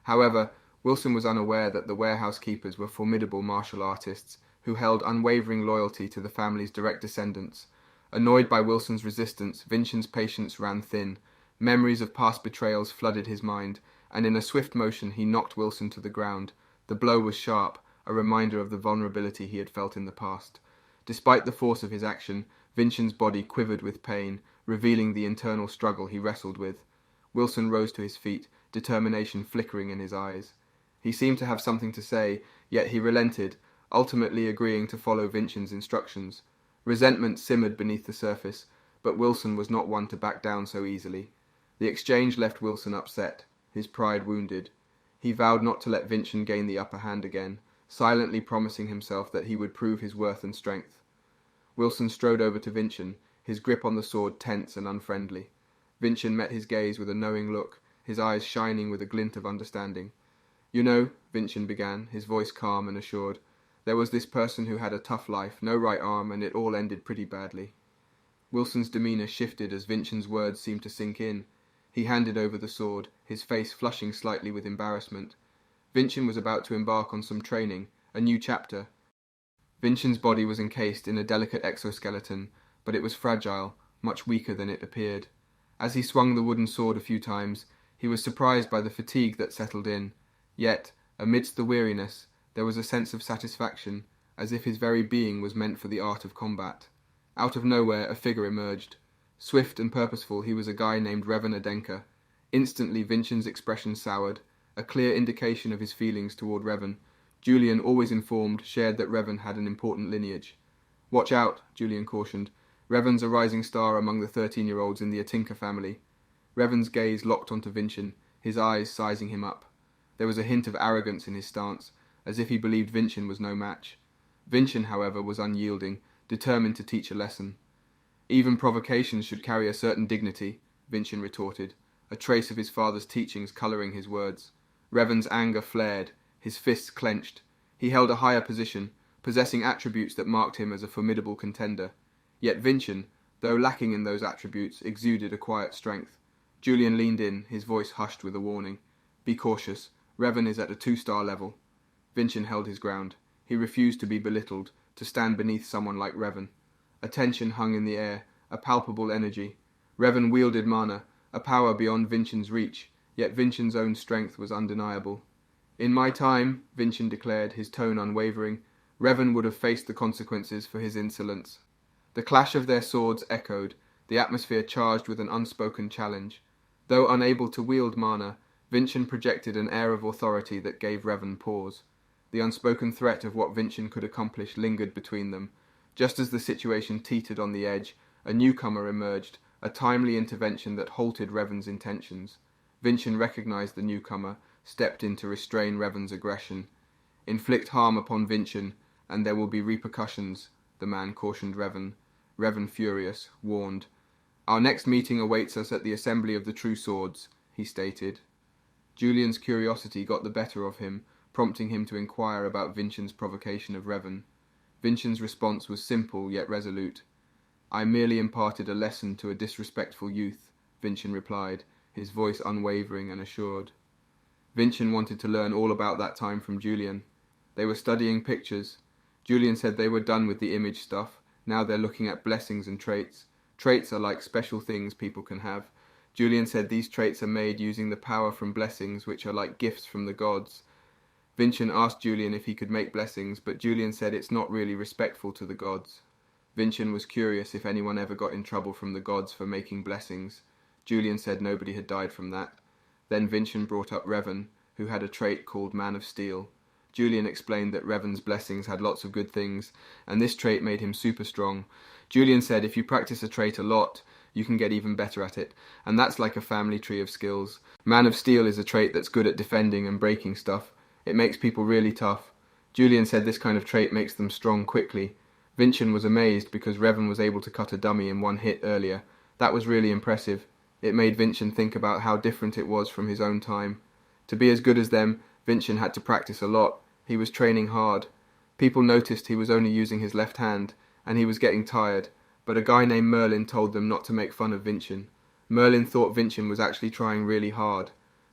However, Wilson was unaware that the warehouse keepers were formidable martial artists who held unwavering loyalty to the family's direct descendants. Annoyed by Wilson's resistance, Vincent's patience ran thin. Memories of past betrayals flooded his mind, and in a swift motion he knocked Wilson to the ground. The blow was sharp, a reminder of the vulnerability he had felt in the past. Despite the force of his action, Vincent's body quivered with pain, revealing the internal struggle he wrestled with. Wilson rose to his feet, determination flickering in his eyes. He seemed to have something to say, yet he relented, ultimately agreeing to follow Vincent's instructions. Resentment simmered beneath the surface, but Wilson was not one to back down so easily. The exchange left Wilson upset, his pride wounded. He vowed not to let Vincent gain the upper hand again, silently promising himself that he would prove his worth and strength. Wilson strode over to Vincent, his grip on the sword tense and unfriendly. Vincent met his gaze with a knowing look, his eyes shining with a glint of understanding. "You know," Vincent began, his voice calm and assured, "there was this person who had a tough life, no right arm, and it all ended pretty badly." Wilson's demeanour shifted as Vincent's words seemed to sink in. He handed over the sword, his face flushing slightly with embarrassment. Vincent was about to embark on some training, a new chapter. Vincent's body was encased in a delicate exoskeleton, but it was fragile, much weaker than it appeared. As he swung the wooden sword a few times, he was surprised by the fatigue that settled in. Yet, amidst the weariness, there was a sense of satisfaction, as if his very being was meant for the art of combat. Out of nowhere, a figure emerged. Swift and purposeful, he was a guy named Revan Adenka. Instantly, Vincent's expression soured, a clear indication of his feelings toward Revan. Julian, always informed, shared that Revan had an important lineage. "Watch out," Julian cautioned. "Revan's a rising star among the 13-year-olds in the Atinka family." Revan's gaze locked onto Vincent, his eyes sizing him up. There was a hint of arrogance in his stance, as if he believed Vincent was no match. Vincent, however, was unyielding, determined to teach a lesson. "Even provocations should carry a certain dignity," Vincent retorted, a trace of his father's teachings colouring his words. Revan's anger flared, his fists clenched. He held a higher position, possessing attributes that marked him as a formidable contender. Yet Vincent, though lacking in those attributes, exuded a quiet strength. Julian leaned in, his voice hushed with a warning. "Be cautious. Revan is at a 2-star level." Vincent held his ground. He refused to be belittled, to stand beneath someone like Revan. A tension hung in the air, a palpable energy. Revan wielded mana, a power beyond Vincent's reach, yet Vincent's own strength was undeniable. "In my time," Vincent declared, his tone unwavering, "Revan would have faced the consequences for his insolence." The clash of their swords echoed, the atmosphere charged with an unspoken challenge. Though unable to wield mana, Vincent projected an air of authority that gave Revan pause. The unspoken threat of what Vincent could accomplish lingered between them. Just as the situation teetered on the edge, a newcomer emerged, a timely intervention that halted Revan's intentions. Vincent recognized the newcomer, stepped in to restrain Revan's aggression. "Inflict harm upon Vincent, and there will be repercussions," the man cautioned Revan. Revan, furious, warned. "Our next meeting awaits us at the Assembly of the True Swords," he stated. Julian's curiosity got the better of him, prompting him to inquire about Vincent's provocation of Revan. Vincent's response was simple yet resolute. "I merely imparted a lesson to a disrespectful youth," Vincent replied, his voice unwavering and assured. Vincent wanted to learn all about that time from Julian. They were studying pictures. Julian said they were done with the image stuff. Now they're looking at blessings and traits. Traits are like special things people can have. Julian said these traits are made using the power from blessings, which are like gifts from the gods. Vincent asked Julian if he could make blessings, but Julian said it's not really respectful to the gods. Vincent was curious if anyone ever got in trouble from the gods for making blessings. Julian said nobody had died from that. Then Vincent brought up Revan, who had a trait called Man of Steel. Julian explained that Revan's blessings had lots of good things, and this trait made him super strong. Julian said if you practice a trait a lot, you can get even better at it, and that's like a family tree of skills. Man of Steel is a trait that's good at defending and breaking stuff. It makes people really tough. Julian said this kind of trait makes them strong quickly. Vincent was amazed because Revan was able to cut a dummy in one hit earlier. That was really impressive. It made Vincent think about how different it was from his own time. To be as good as them, Vincent had to practice a lot. He was training hard. People noticed he was only using his left hand, and he was getting tired, but a guy named Merlin told them not to make fun of Vincent. Merlin thought Vincent was actually trying really hard.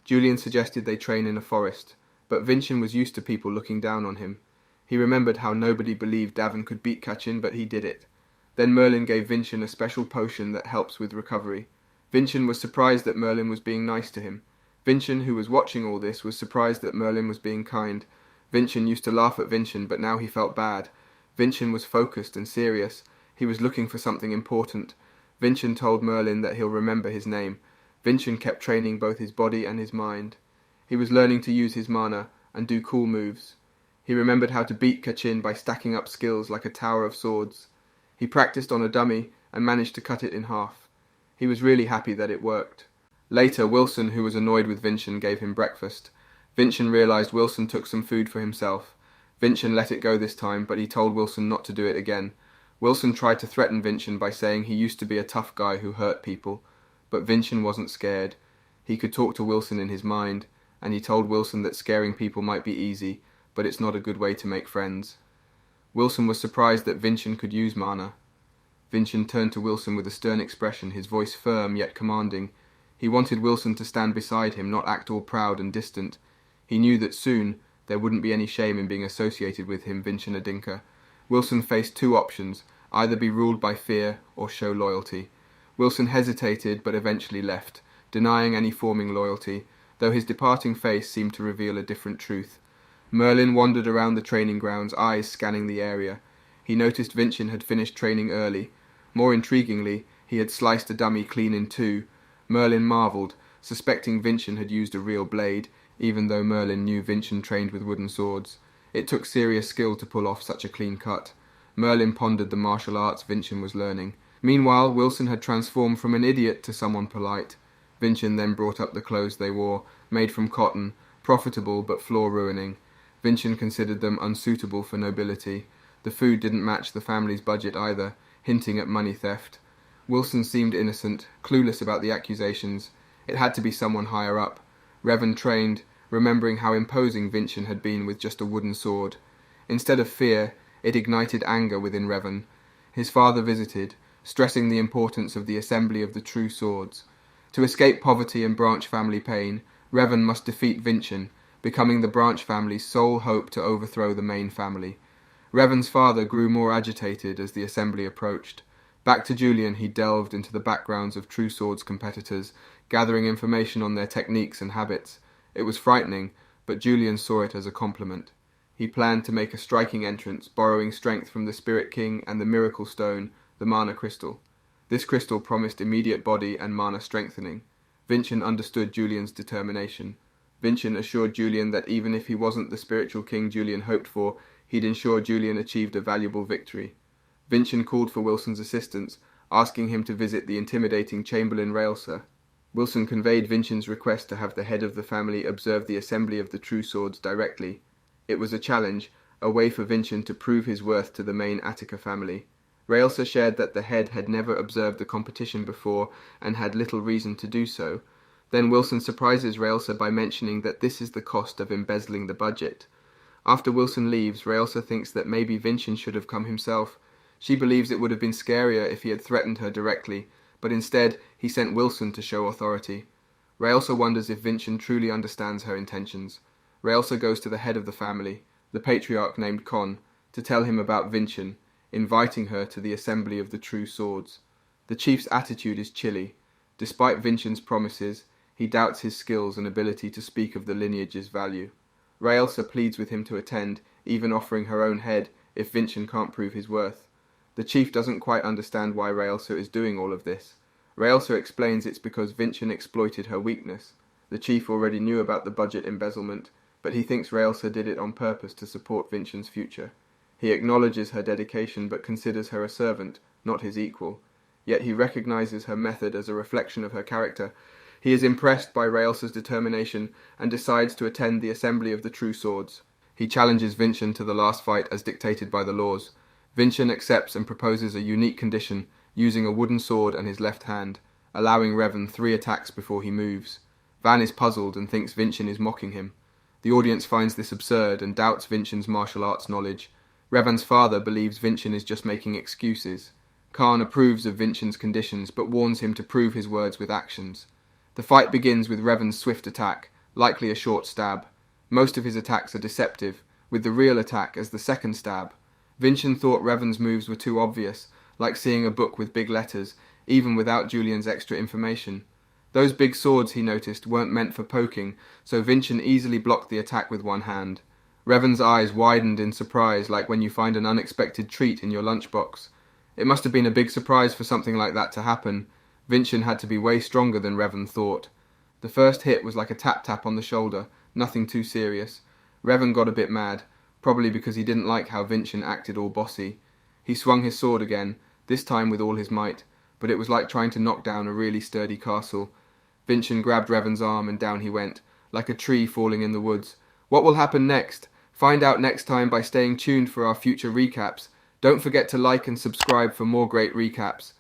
Julian suggested they train in a forest, but Vincent was used to people looking down on him. He remembered how nobody believed Davin could beat Kachin, but he did it. Then Merlin gave Vincent a special potion that helps with recovery. Vincent was surprised that Merlin was being nice to him. Vincent, who was watching all this, was surprised that Merlin was being kind. Vincent used to laugh at Vincent, but now he felt bad. Vincent was focused and serious. He was looking for something important. Vincent told Merlin that he'll remember his name. Vincent kept training both his body and his mind. He was learning to use his mana and do cool moves. He remembered how to beat Kachin by stacking up skills like a tower of swords. He practiced on a dummy and managed to cut it in half. He was really happy that it worked. Later, Wilson, who was annoyed with Vincent, gave him breakfast. Vincent realized Wilson took some food for himself. Vincent let it go this time, but he told Wilson not to do it again. Wilson tried to threaten Vincent by saying he used to be a tough guy who hurt people, but Vincent wasn't scared. He could talk to Wilson in his mind, and he told Wilson that scaring people might be easy, but it's not a good way to make friends. Wilson was surprised that Vincent could use mana. Vincent turned to Wilson with a stern expression, his voice firm yet commanding. He wanted Wilson to stand beside him, not act all proud and distant. He knew that soon there wouldn't be any shame in being associated with him, Vincent Adinka. Wilson faced two options, either be ruled by fear or show loyalty. Wilson hesitated but eventually left, denying any forming loyalty, though his departing face seemed to reveal a different truth. Merlin wandered around the training grounds, eyes scanning the area. He noticed Vincent had finished training early. More intriguingly, he had sliced a dummy clean in two. Merlin marvelled, suspecting Vincent had used a real blade, even though Merlin knew Vincent trained with wooden swords. It took serious skill to pull off such a clean cut. Merlin pondered the martial arts Vincent was learning. Meanwhile, Wilson had transformed from an idiot to someone polite. Vincent then brought up the clothes they wore, made from cotton, profitable but flaw-ruining. Vincent considered them unsuitable for nobility. The food didn't match the family's budget either, hinting at money theft. Wilson seemed innocent, clueless about the accusations. It had to be someone higher up. Revan trained, remembering how imposing Vincent had been with just a wooden sword. Instead of fear, it ignited anger within Revan. His father visited, stressing the importance of the assembly of the true swords. To escape poverty and branch family pain, Revan must defeat Vincent, becoming the branch family's sole hope to overthrow the main family. Revan's father grew more agitated as the assembly approached. Back to Julian, he delved into the backgrounds of True Swords competitors, gathering information on their techniques and habits. It was frightening, but Julian saw it as a compliment. He planned to make a striking entrance, borrowing strength from the Spirit King and the Miracle Stone, the Mana Crystal. This crystal promised immediate body and mana strengthening. Vincent understood Julian's determination. Vincent assured Julian that even if he wasn't the spiritual king Julian hoped for, he'd ensure Julian achieved a valuable victory. Vincent called for Wilson's assistance, asking him to visit the intimidating Chamberlain Raelsa. Wilson conveyed Vincent's request to have the head of the family observe the assembly of the True Swords directly. It was a challenge, a way for Vincent to prove his worth to the main Attica family. Raelsa shared that the head had never observed the competition before and had little reason to do so. Then Wilson surprises Raelsa by mentioning that this is the cost of embezzling the budget. After Wilson leaves, Raelsa thinks that maybe Vincent should have come himself. She believes it would have been scarier if he had threatened her directly, but instead he sent Wilson to show authority. Raelsa wonders if Vincent truly understands her intentions. Raelsa goes to the head of the family, the patriarch named Con, to tell him about Vincent, inviting her to the assembly of the True Swords. The chief's attitude is chilly. Despite Vincent's promises, he doubts his skills and ability to speak of the lineage's value. Raelsa pleads with him to attend, even offering her own head if Vincent can't prove his worth. The chief doesn't quite understand why Raelsa is doing all of this. Raelsa explains it's because Vincent exploited her weakness. The chief already knew about the budget embezzlement, but he thinks Raelsa did it on purpose to support Vincent's future. He acknowledges her dedication but considers her a servant, not his equal. Yet he recognizes her method as a reflection of her character. He is impressed by Raelsa's determination and decides to attend the assembly of the True Swords. He challenges Vincent to the last fight as dictated by the laws. Vincent accepts and proposes a unique condition, using a wooden sword and his left hand, allowing Revan 3 attacks before he moves. Van is puzzled and thinks Vincent is mocking him. The audience finds this absurd and doubts Vincent's martial arts knowledge. Revan's father believes Vincent is just making excuses. Khan approves of Vincent's conditions but warns him to prove his words with actions. The fight begins with Revan's swift attack. likely a short stab. Most of his attacks are deceptive, with the real attack as the second stab. Vincent thought Revan's moves were too obvious, like seeing a book with big letters, even without Julian's extra information. Those big swords, he noticed, weren't meant for poking, so Vincent easily blocked the attack with one hand. Revan's eyes widened in surprise, like when you find an unexpected treat in your lunchbox. It must have been a big surprise for something like that to happen. Vincent had to be way stronger than Revan thought. The first hit was like a tap-tap on the shoulder, nothing too serious. Revan got a bit mad, probably because he didn't like how Vincent acted all bossy. He swung his sword again, this time with all his might, but it was like trying to knock down a really sturdy castle. Vincent grabbed Revan's arm and down he went, like a tree falling in the woods. What will happen next? Find out next time by staying tuned for our future recaps. Don't forget to like and subscribe for more great recaps.